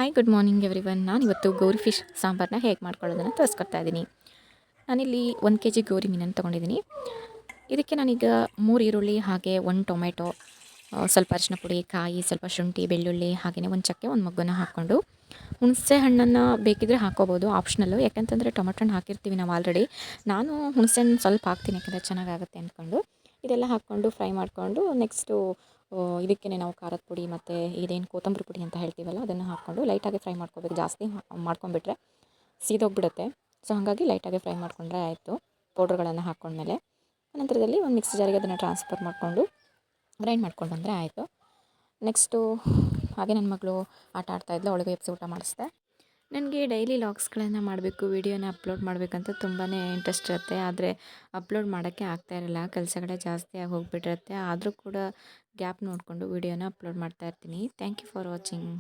Hi good morning everyone. ನಾನಿವತ್ತು Gauri fish ಸಾಂಬಾರನ್ನ ಹೇಗೆ ಮಾಡ್ಕೊಳ್ಳೋದನ್ನು ತೋರಿಸ್ಕೊಡ್ತಾ ಇದ್ದೀನಿ. ನಾನಿಲ್ಲಿ 1 kg ಗೌರಿ ಮೀನನ್ನು ತೊಗೊಂಡಿದ್ದೀನಿ. ಇದಕ್ಕೆ ನಾನೀಗ 3 ಈರುಳ್ಳಿ ಹಾಗೆ 1 ಟೊಮೆಟೊ, ಸ್ವಲ್ಪ ಅರಿಶಿನ ಪುಡಿ, ಕಾಯಿ, ಸ್ವಲ್ಪ ಶುಂಠಿ, ಬೆಳ್ಳುಳ್ಳಿ, ಹಾಗೆಯೇ 1 ಚಕ್ಕೆ, 1 ಮೊಗ್ಗನ್ನು ಹಾಕ್ಕೊಂಡು, ಹುಣಸೆ ಹಣ್ಣನ್ನು ಬೇಕಿದ್ರೆ ಹಾಕ್ಕೋಬೋದು, ಆಪ್ಷನಲ್ಲು. ಯಾಕಂತಂದರೆ ಟೊಮೆಟೊ ಹಣ್ಣು ಹಾಕಿರ್ತೀವಿ ನಾವು ಆಲ್ರೆಡಿ. ನಾನು ಹುಣಸೆ ಹಣ್ಣು ಸ್ವಲ್ಪ ಹಾಕ್ತೀನಿ, ಯಾಕಂದರೆ ಚೆನ್ನಾಗಾಗುತ್ತೆ ಅಂದ್ಕೊಂಡು. ಇದೆಲ್ಲ ಹಾಕ್ಕೊಂಡು ಫ್ರೈ ಮಾಡಿಕೊಂಡು ನೆಕ್ಸ್ಟು ಇದಕ್ಕೆ ನಾವು ಖಾರದ ಪುಡಿ ಮತ್ತು ಇದೇನು ಕೊತ್ತಂಬರಿ ಪುಡಿ ಅಂತ ಹೇಳ್ತೀವಲ್ಲ ಅದನ್ನು ಹಾಕ್ಕೊಂಡು ಲೈಟಾಗಿ ಫ್ರೈ ಮಾಡ್ಕೋಬೇಕು. ಜಾಸ್ತಿ ಮಾಡ್ಕೊಂಬಿಟ್ರೆ ಸೀದೋಗ್ಬಿಡುತ್ತೆ. ಸೊ ಹಾಗಾಗಿ ಲೈಟಾಗಿ ಫ್ರೈ ಮಾಡಿಕೊಂಡ್ರೆ ಆಯಿತು. ಪೌಡ್ರ್ಗಳನ್ನು ಹಾಕ್ಕೊಂಡ್ಮೇಲೆ ನಂತರದಲ್ಲಿ ಒಂದು ಮಿಕ್ಸಿ ಜಾರಿಗೆ ಅದನ್ನು ಟ್ರಾನ್ಸ್ಫರ್ ಮಾಡಿಕೊಂಡು ಗ್ರೈಂಡ್ ಮಾಡ್ಕೊಂಡು ಬಂದರೆ ಆಯಿತು. ನೆಕ್ಸ್ಟು ಹಾಗೆ ನನ್ನ ಮಗಳು ಆಟ ಆಡ್ತಾಯಿದ್ಲು, ಅವಳಿಗೆ ಎಬ್ಸಿ ಊಟ ಮಾಡಿಸ್ದೆ. ನನಗೆ ಡೈಲಿ ಲಾಗ್ಸ್ಗಳನ್ನು ಮಾಡಬೇಕು, ವೀಡಿಯೋನ ಅಪ್ಲೋಡ್ ಮಾಡಬೇಕಂತ ತುಂಬಾ ಇಂಟ್ರೆಸ್ಟ್ ಇರುತ್ತೆ. ಆದರೆ ಅಪ್ಲೋಡ್ ಮಾಡೋಕ್ಕೆ ಆಗ್ತಾ ಇರಲ್ಲ, ಕೆಲಸಗಳೇ ಜಾಸ್ತಿ ಆಗಿ ಹೋಗಿಬಿಟ್ಟಿರುತ್ತೆ. ಆದರೂ ಕೂಡ ಗ್ಯಾಪ್ ನೋಡಿಕೊಂಡು ವೀಡಿಯೋನ ಅಪ್ಲೋಡ್ ಮಾಡ್ತಾ ಇರ್ತೀನಿ. Thank you for watching.